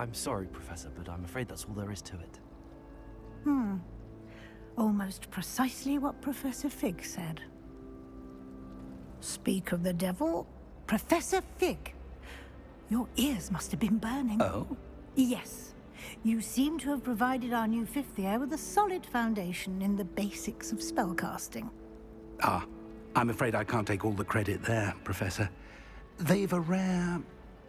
I'm sorry, Professor, but I'm afraid that's all there is to it. Almost precisely what Professor Fig said. Speak of the devil, Professor Fig. Your ears must have been burning. Oh? Yes. You seem to have provided our new fifth year with a solid foundation in the basics of spellcasting. Ah, I'm afraid I can't take all the credit there, Professor. They've a rare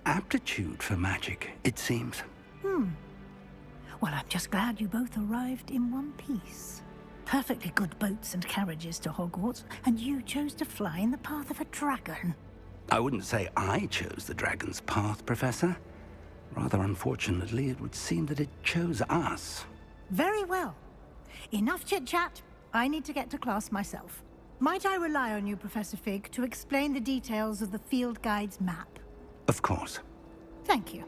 aptitude for magic, it seems. Well, I'm just glad you both arrived in one piece. Perfectly good boats and carriages to Hogwarts, and you chose to fly in the path of a dragon. I wouldn't say I chose the dragon's path, Professor. Rather unfortunately, it would seem that it chose us. Very well. Enough chit-chat. I need to get to class myself. Might I rely on you, Professor Fig, to explain the details of the field guide's map? Of course. Thank you.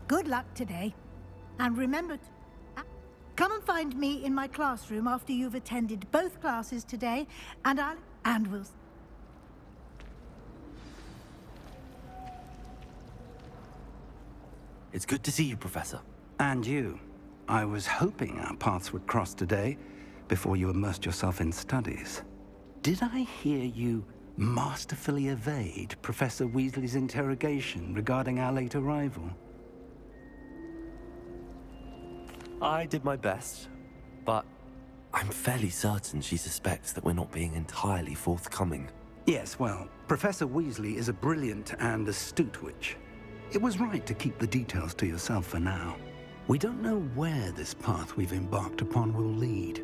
Good luck today. And remember to... come and find me in my classroom after you've attended both classes today, and we'll... It's good to see you, Professor. And you. I was hoping our paths would cross today, before you immersed yourself in studies. Did I hear you masterfully evade Professor Weasley's interrogation regarding our late arrival? I did my best, but I'm fairly certain she suspects that we're not being entirely forthcoming. Yes, well, Professor Weasley is a brilliant and astute witch. It was right to keep the details to yourself for now. We don't know where this path we've embarked upon will lead.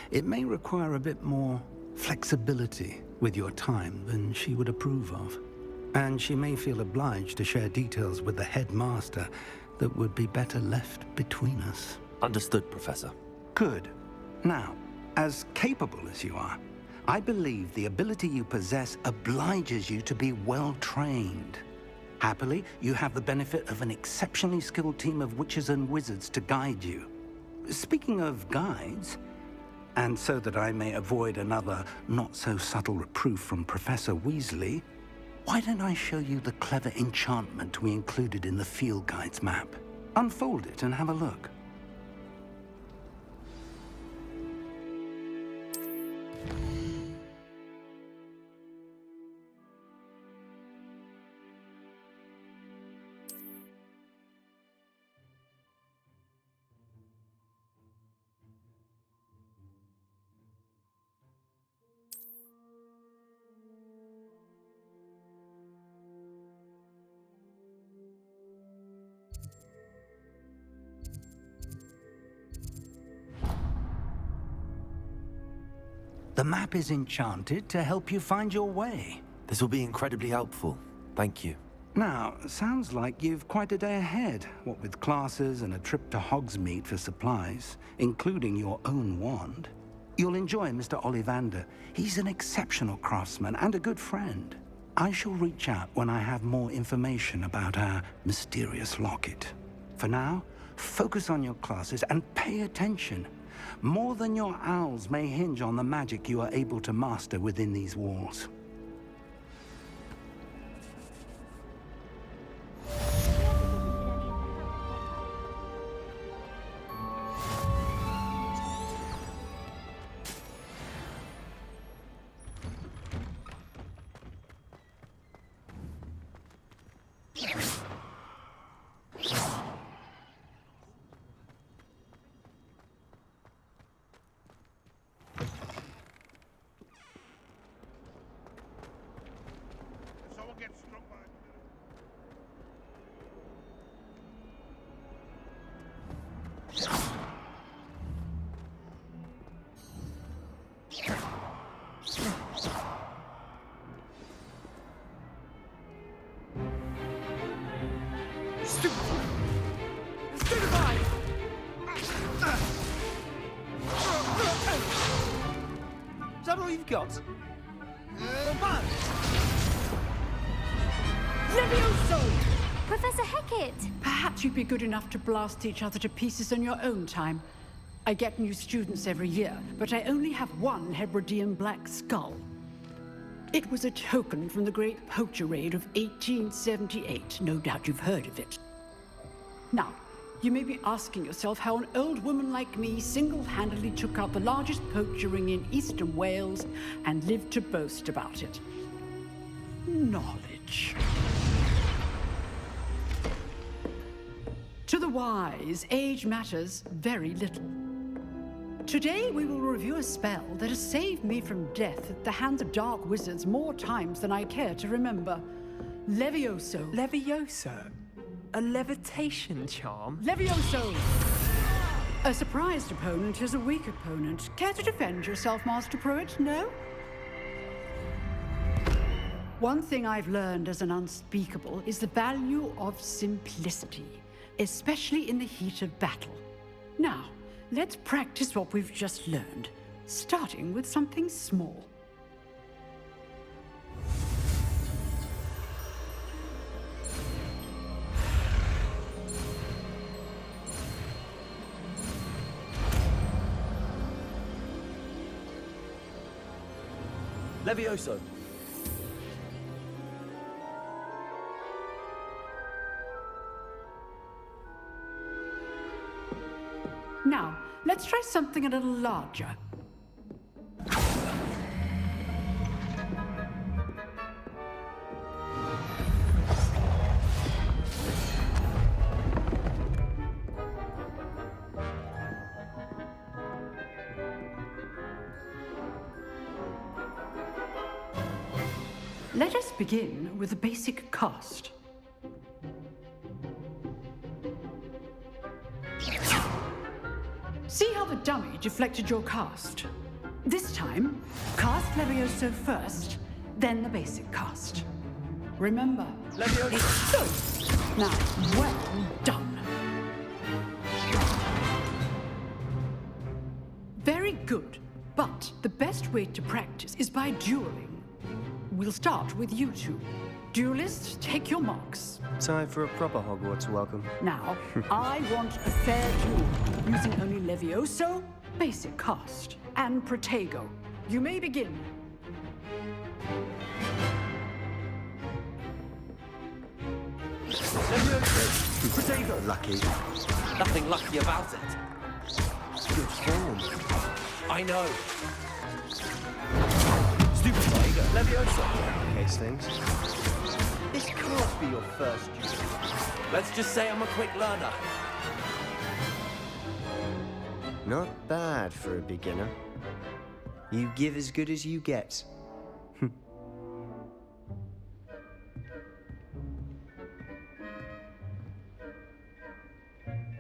It may require a bit more flexibility with your time than she would approve of. And she may feel obliged to share details with the headmaster that would be better left between us. Understood, Professor. Good. Now, as capable as you are, I believe the ability you possess obliges you to be well-trained. Happily, you have the benefit of an exceptionally skilled team of witches and wizards to guide you. Speaking of guides, and so that I may avoid another not-so-subtle reproof from Professor Weasley, why don't I show you the clever enchantment we included in the field guide's map? Unfold it and have a look. The map is enchanted to help you find your way. This will be incredibly helpful. Thank you. Now, sounds like you've quite a day ahead, what with classes and a trip to Hogsmeade for supplies, including your own wand. You'll enjoy Mr. Ollivander. He's an exceptional craftsman and a good friend. I shall reach out when I have more information about our mysterious locket. For now, focus on your classes and pay attention. More than your owls may hinge on the magic you are able to master within these walls. Is that all you've got? Levioso! Professor Hecat! Perhaps you'd be good enough to blast each other to pieces on your own time. I get new students every year, but I only have one Hebridean black skull. It was a token from the Great Poacher Raid of 1878. No doubt you've heard of it. Now, you may be asking yourself how an old woman like me single-handedly took out the largest poacher ring in eastern Wales and lived to boast about it. Knowledge. To the wise, age matters very little. Today we will review a spell that has saved me from death at the hands of dark wizards more times than I care to remember. Levioso. Levioso? A levitation charm? Levioso! A surprised opponent is a weak opponent. Care to defend yourself, Master Pruitt? No? One thing I've learned as an unspeakable is the value of simplicity, especially in the heat of battle. Now, let's practice what we've just learned, starting with something small. Levioso. Now, let's try something a little larger. Let us begin with a basic cast. See how the dummy deflected your cast? This time, cast Levioso first, then the basic cast. Remember, Levioso. So, now, well done. Very good, but the best way to practice is by dueling. We'll start with you two. Duelists, take your marks. Time for a proper Hogwarts welcome. Now, I want a fair duel, using only Levioso, basic cast, and Protego. You may begin. Levioso. Protego. Lucky. Nothing lucky about it. Good form. I know. Stupid Tiger. Levioso. Case things. This can't be your first duel. Let's just say I'm a quick learner. Not bad for a beginner. You give as good as you get.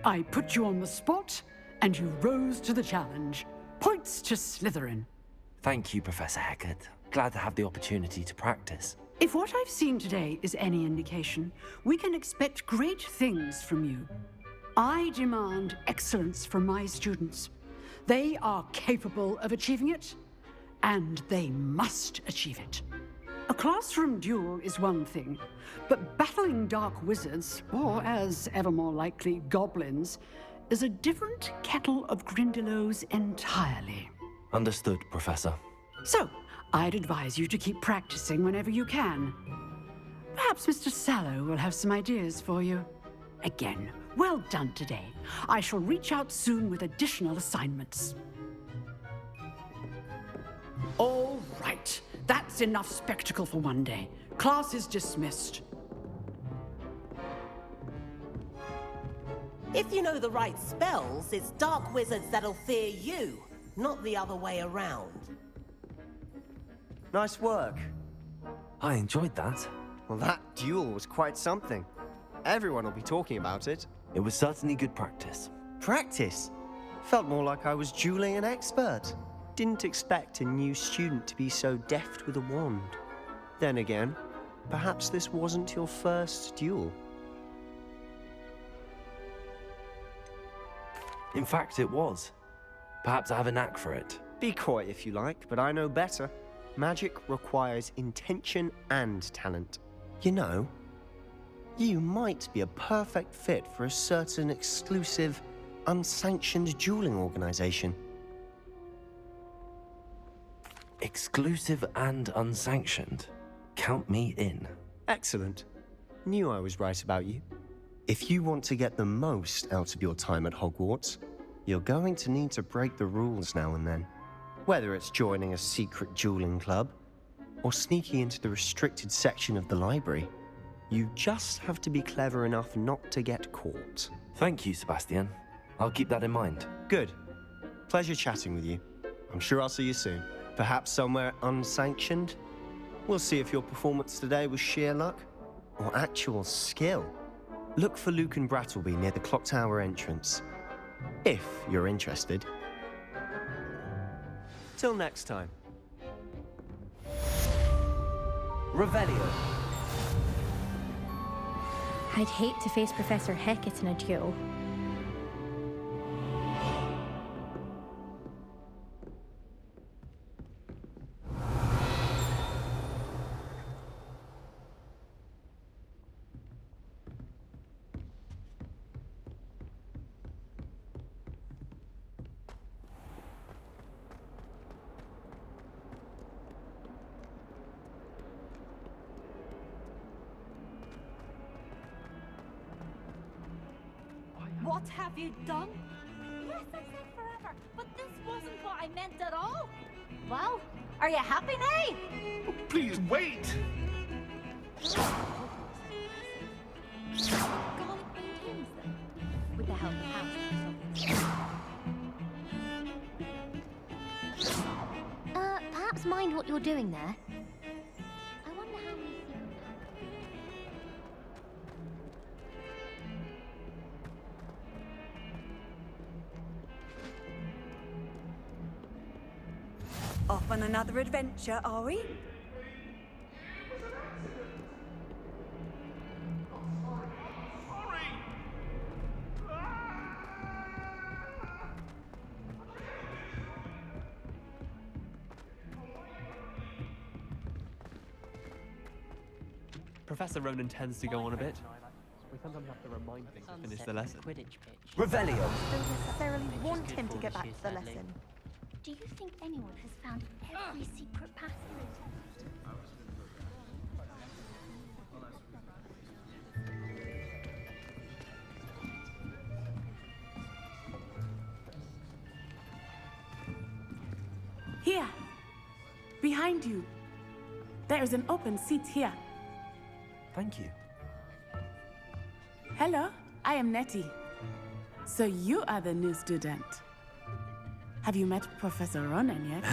I put you on the spot, and you rose to the challenge. Points to Slytherin. Thank you, Professor Hecat. Glad to have the opportunity to practice. If what I've seen today is any indication, we can expect great things from you. I demand excellence from my students. They are capable of achieving it, and they must achieve it. A classroom duel is one thing, but battling dark wizards, or as ever more likely, goblins, is a different kettle of Grindylows entirely. Understood, Professor. So, I'd advise you to keep practicing whenever you can. Perhaps Mr. Sallow will have some ideas for you. Again, well done today. I shall reach out soon with additional assignments. All right, that's enough spectacle for one day. Class is dismissed. If you know the right spells, it's dark wizards that'll fear you, not the other way around. Nice work. I enjoyed that. Well, that duel was quite something. Everyone will be talking about it. It was certainly good practice. Practice? Felt more like I was dueling an expert. Didn't expect a new student to be so deft with a wand. Then again, perhaps this wasn't your first duel. In fact, it was. Perhaps I have a knack for it. Be coy if you like, but I know better. Magic requires intention and talent. You know, you might be a perfect fit for a certain exclusive, unsanctioned dueling organization. Exclusive and unsanctioned. Count me in. Excellent. Knew I was right about you. If you want to get the most out of your time at Hogwarts, you're going to need to break the rules now and then. Whether it's joining a secret dueling club, or sneaking into the restricted section of the library, you just have to be clever enough not to get caught. Thank you, Sebastian. I'll keep that in mind. Good. Pleasure chatting with you. I'm sure I'll see you soon. Perhaps somewhere unsanctioned? We'll see if your performance today was sheer luck or actual skill. Look for Luke and Brattleby near the clock tower entrance, if you're interested. Till next time. Revelio. I'd hate to face Professor Hecat in a duel. What have you done? Yes, I said forever, but this wasn't what I meant at all. Well, are you happy now? Please wait! Garlic maintains them, with the help of house. Perhaps mind what you're doing there. I wonder how many secret Off on another adventure, are we? Professor Ronan tends to go on a bit. We sometimes have to remind him to finish the lesson. Revelio. Don't necessarily want him to get back to the lesson. Do you think anyone has found every secret passage? Here, behind you. There is an open seat here. Thank you. Hello, I am Nettie. So you are the new student. Have you met Professor Ronan yet?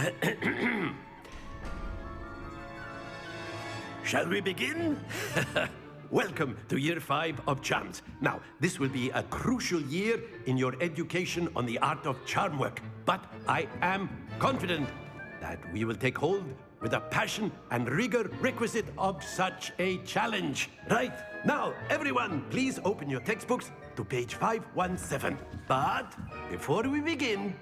Shall we begin? Welcome to Year 5 of Charms. Now, this will be a crucial year in your education on the art of charm work, but I am confident that we will take hold with the passion and rigor requisite of such a challenge. Right, now, everyone, please open your textbooks to page 517. But before we begin,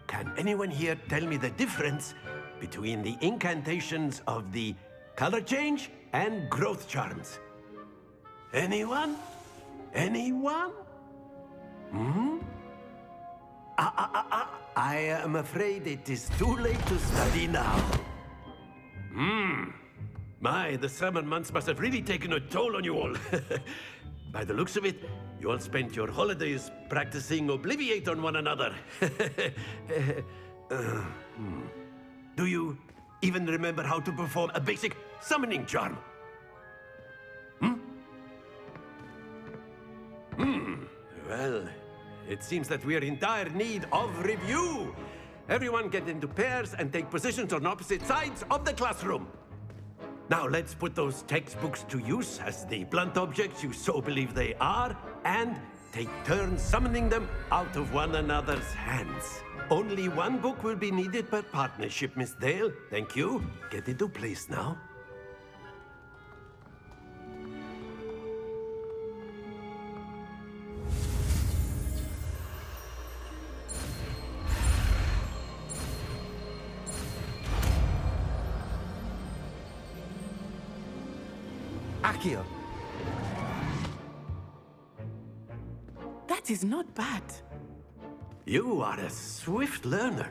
can anyone here tell me the difference between the incantations of the color change and growth charms? Anyone? Anyone? I am afraid it is too late to study now. My, the summer months must have really taken a toll on you all. By the looks of it, you all spent your holidays practicing Obliviate on one another. Do you even remember how to perform a basic summoning charm? Well, it seems that we are in dire need of review. Everyone get into pairs and take positions on opposite sides of the classroom. Now let's put those textbooks to use as the blunt objects you so believe they are, and take turns summoning them out of one another's hands. Only one book will be needed per partnership, Miss Dale. Thank you. Get into place now. Accio. That is not bad. You are a swift learner.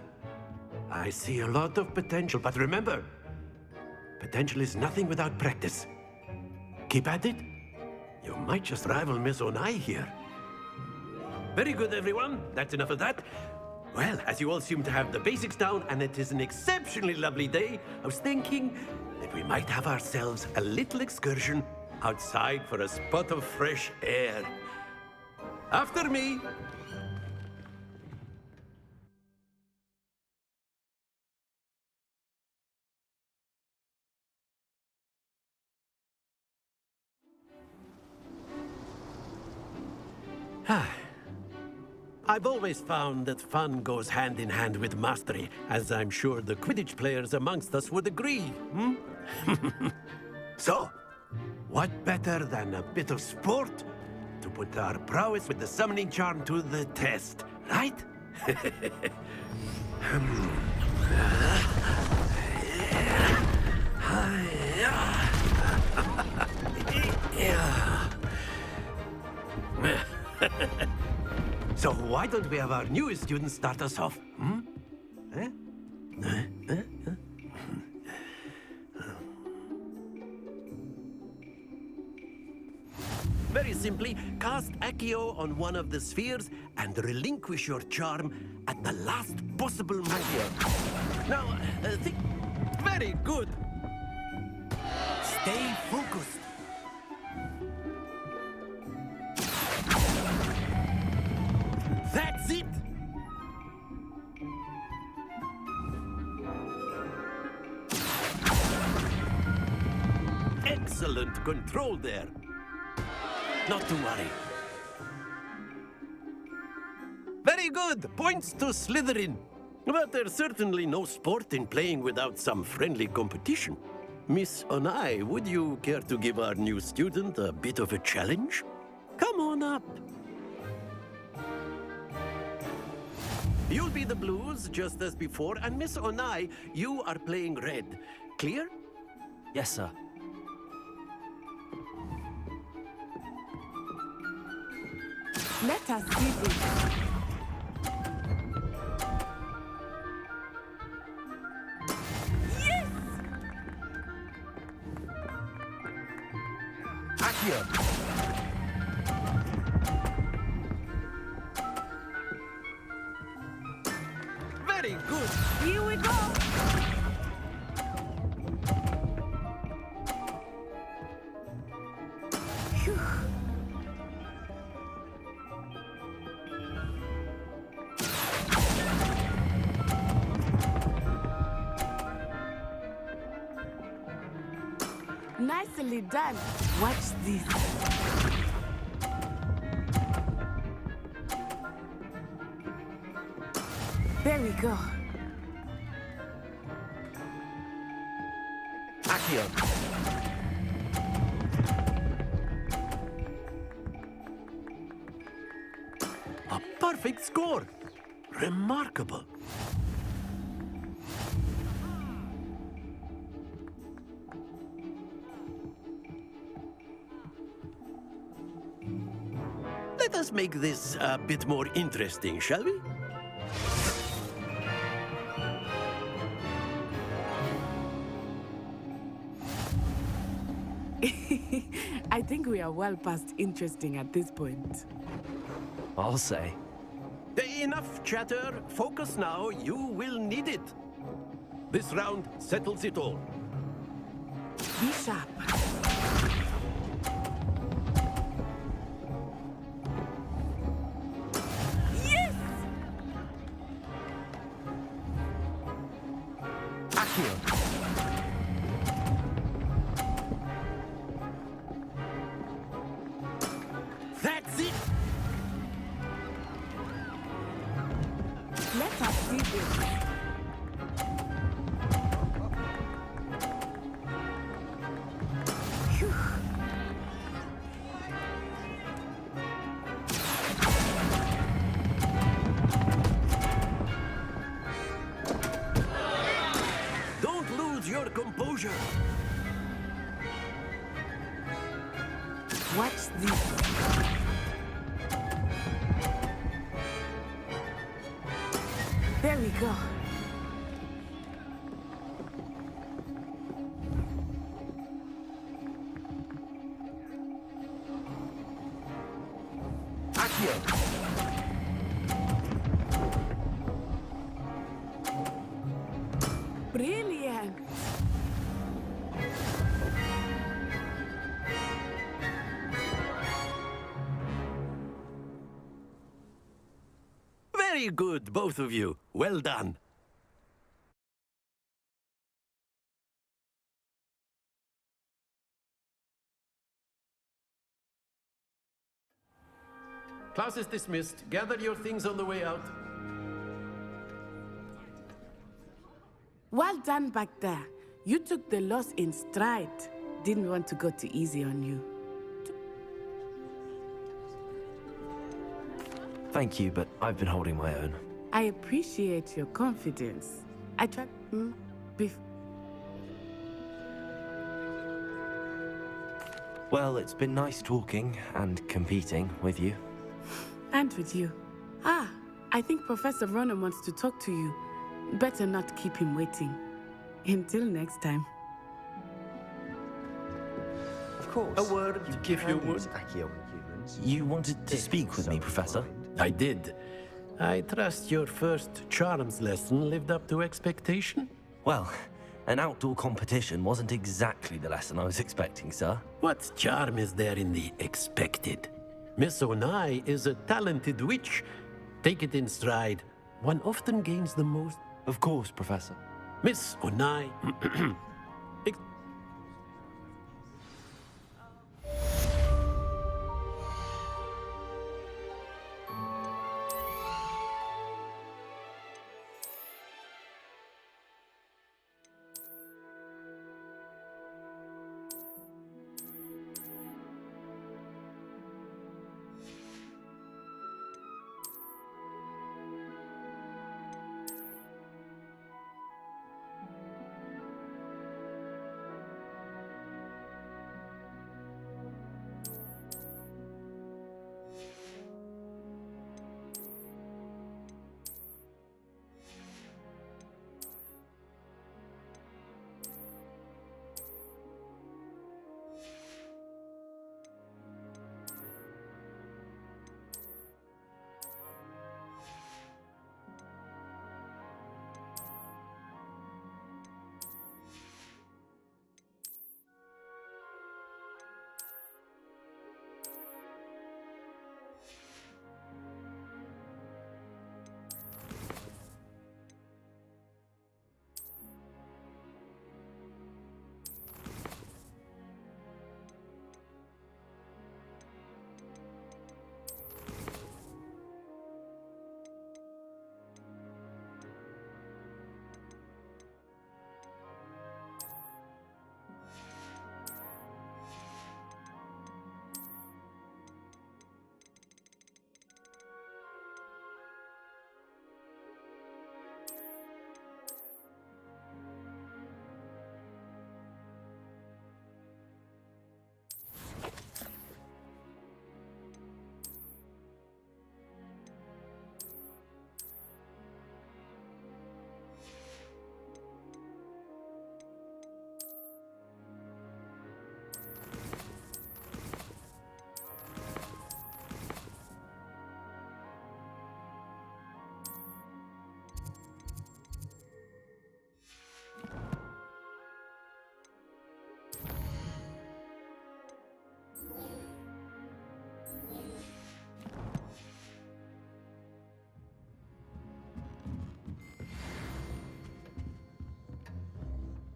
I see a lot of potential, but remember, potential is nothing without practice. Keep at it. You might just rival Miss Onai here. Very good, everyone. That's enough of that. Well, as you all seem to have the basics down, and it is an exceptionally lovely day, I was thinking that we might have ourselves a little excursion outside for a spot of fresh air. After me. I've always found that fun goes hand in hand with mastery, as I'm sure the Quidditch players amongst us would agree, hmm? So, what better than a bit of sport to put our prowess with the summoning charm to the test, right? So why don't we have our newest student start us off? Hmm? Very simply, cast Accio on one of the spheres and relinquish your charm at the last possible moment. Now, think... Very good. Stay focused. That's it! Excellent control there. Not to worry. Very good! Points to Slytherin. But there's certainly no sport in playing without some friendly competition. Miss Onai, would you care to give our new student a bit of a challenge? Come on up. You'll be the blues, just as before, and Miss Onai, you are playing red. Clear? Yes, sir. Let us see this. Yes! Accio! Very good! Here we go! Phew. Nicely done. Watch this. There we go. Accio! A perfect score! Remarkable! Let us make this a bit more interesting, shall we? I think we are well past interesting at this point. I'll say. Enough chatter. Focus now. You will need it. This round settles it all. Be sharp. Yes! Accio! That's it! Let us see this. Phew. Don't lose your composure. Watch this. There we go. Brilliant! Very good, both of you. Well done. Class is dismissed. Gather your things on the way out. Well done back there. You took the loss in stride. Didn't want to go too easy on you. Thank you, but I've been holding my own. I appreciate your confidence. I tried... Well, it's been nice talking and competing with you. And with you. Ah, I think Professor Ronan wants to talk to you. Better not keep him waiting. Until next time. Of course. A word, if you would. Accio on humans. You wanted to speak with me, Professor? I did. I trust your first charms lesson lived up to expectation? Well, an outdoor competition wasn't exactly the lesson I was expecting, sir. What charm is there in the expected? Miss Onai is a talented witch. Take it in stride. One often gains the most... Of course, Professor. Miss Onai...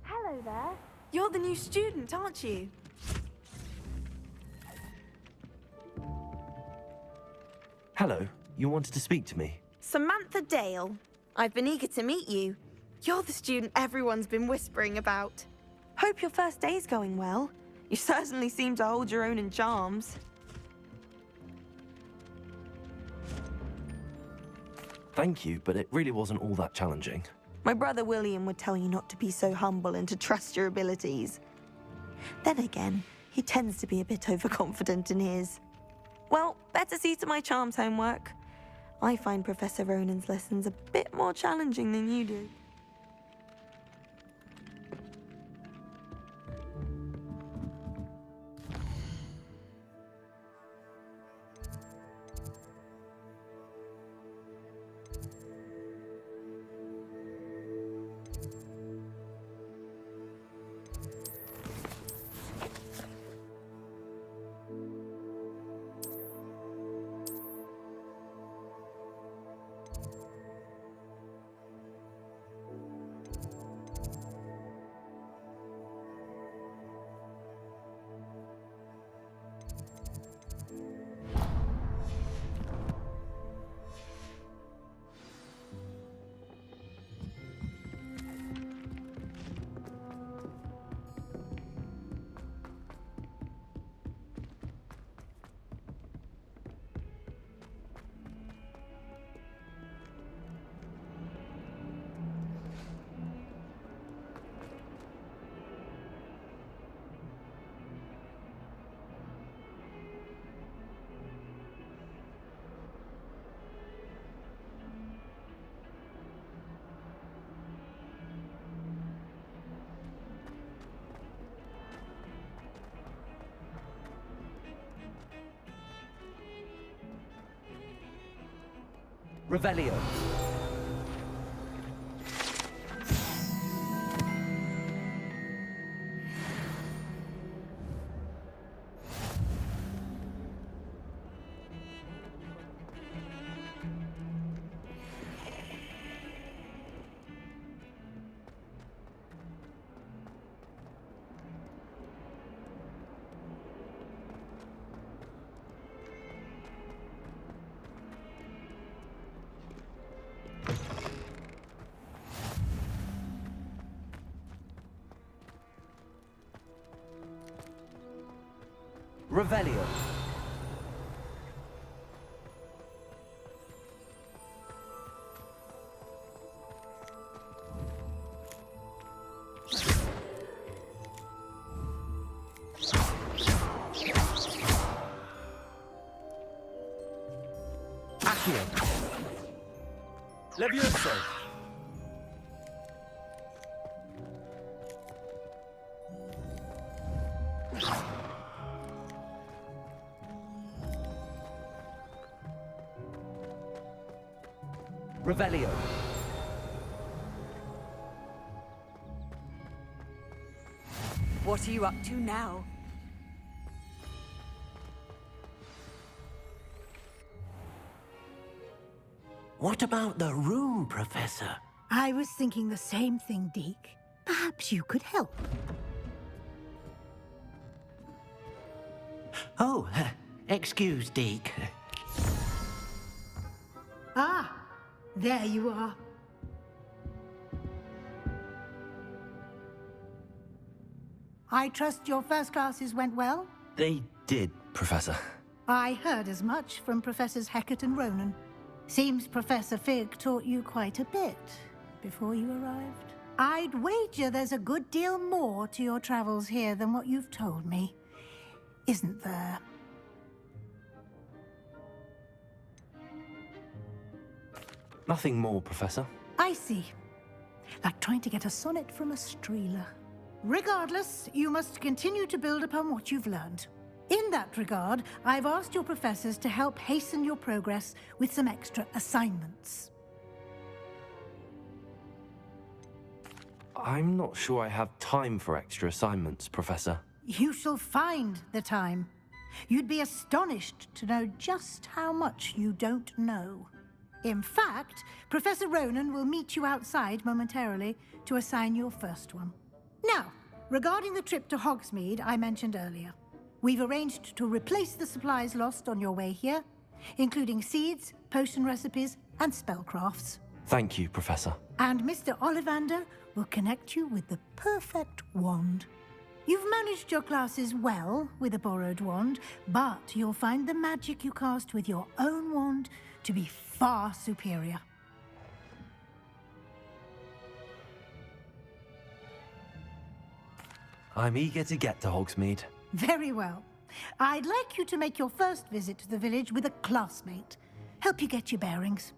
Hello there. You're the new student, aren't you? Hello, you wanted to speak to me? Samantha Dale. I've been eager to meet you. You're the student everyone's been whispering about. Hope your first day's going well. You certainly seem to hold your own in charms. Thank you, but it really wasn't all that challenging. My brother William would tell you not to be so humble and to trust your abilities. Then again, he tends to be a bit overconfident in his. Well, better see to my charms homework. I find Professor Ronan's lessons a bit more challenging than you do. Revelio. Revelio. Accio. Levioso. Revelio. What are you up to now? What about the room, Professor? I was thinking the same thing, Deke. Perhaps you could help. Oh, excuse, Deke. Ah, there you are. I trust your first classes went well? They did, Professor. I heard as much from Professors Hecat and Ronan. Seems Professor Fig taught you quite a bit before you arrived. I'd wager there's a good deal more to your travels here than what you've told me, isn't there? Nothing more, Professor. I see. Like trying to get a sonnet from a streeler. Regardless, you must continue to build upon what you've learned. In that regard, I've asked your professors to help hasten your progress with some extra assignments. I'm not sure I have time for extra assignments, Professor. You shall find the time. You'd be astonished to know just how much you don't know. In fact, Professor Ronan will meet you outside momentarily to assign your first one. Now, regarding the trip to Hogsmeade I mentioned earlier, we've arranged to replace the supplies lost on your way here, including seeds, potion recipes, and spellcrafts. Thank you, Professor. And Mr. Ollivander will connect you with the perfect wand. You've managed your classes well with a borrowed wand, but you'll find the magic you cast with your own wand to be far superior. I'm eager to get to Hogsmeade. Very well. I'd like you to make your first visit to the village with a classmate. Help you get your bearings.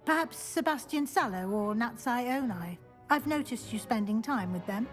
Perhaps Sebastian Sallow or Natsai Onai. I've noticed you spending time with them.